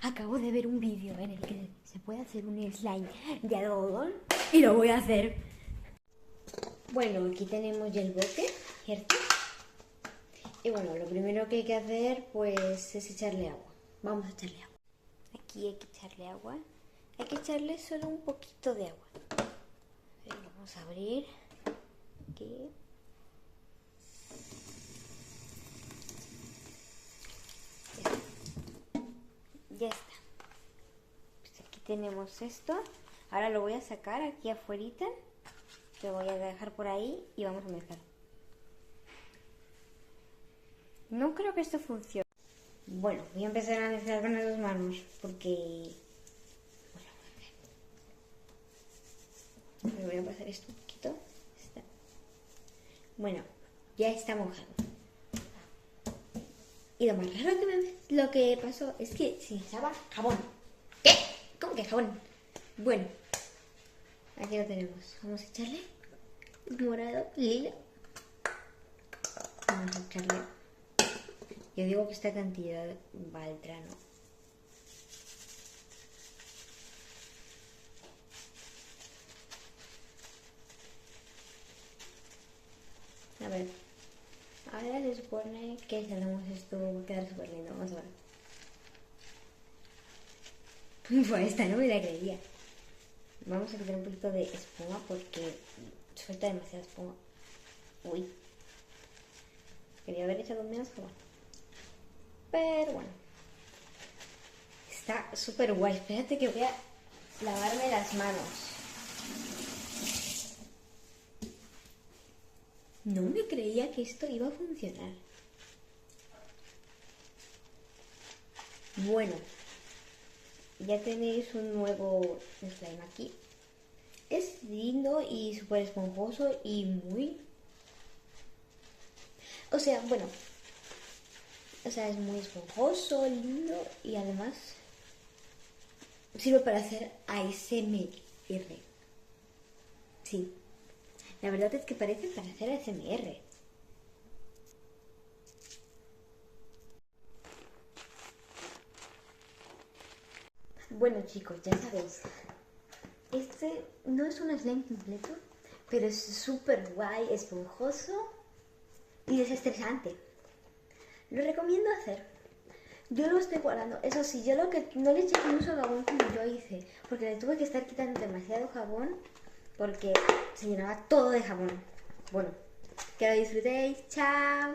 Acabo de ver un vídeo en el que se puede hacer un slime de algodón y lo voy a hacer. Bueno, aquí tenemos ya el bote, ¿cierto? Y bueno, lo primero que hay que hacer pues es echarle agua. Vamos a echarle agua. Aquí hay que echarle agua. Hay que echarle solo un poquito de agua. Vamos a abrir. Aquí. Ya está. Pues aquí tenemos esto. Ahora lo voy a sacar aquí afuerita. Lo voy a dejar por ahí y vamos a mezclar. No creo que esto funcione. Bueno, voy a empezar a mezclar con las dos manos porque... Me voy a pasar esto un poquito. Bueno, ya está mojado. Y lo más raro lo que pasó es que se echaba jabón. ¿Qué? ¿Cómo que jabón? Bueno, aquí lo tenemos. Vamos a echarle morado, lila. Vamos a echarle. Yo digo que esta cantidad va al grano. A ver. Ahora se supone que si hacemos esto va a quedar súper lindo. Vamos a ver. Pues esta no me la creía. Vamos a quitar un poquito de espuma porque suelta demasiada espuma. Uy. Quería haber echado menos jabón. Pero bueno. Está súper guay. Espérate que voy a lavarme las manos. No me creía que esto iba a funcionar. Bueno, ya tenéis un nuevo slime aquí. Es lindo y súper esponjoso y muy... O sea, bueno. O sea, es muy esponjoso, lindo y además sirve para hacer ASMR. Sí. La verdad es que parece para hacer ASMR. Bueno chicos, ya sabéis. Este no es un slime completo, pero es súper guay, esponjoso y desestresante. Lo recomiendo hacer. Yo lo estoy guardando. Eso sí, yo lo que no le eché mucho jabón como yo hice, porque le tuve que estar quitando demasiado jabón porque se llenaba todo de jabón. Bueno, que lo disfrutéis. Chao.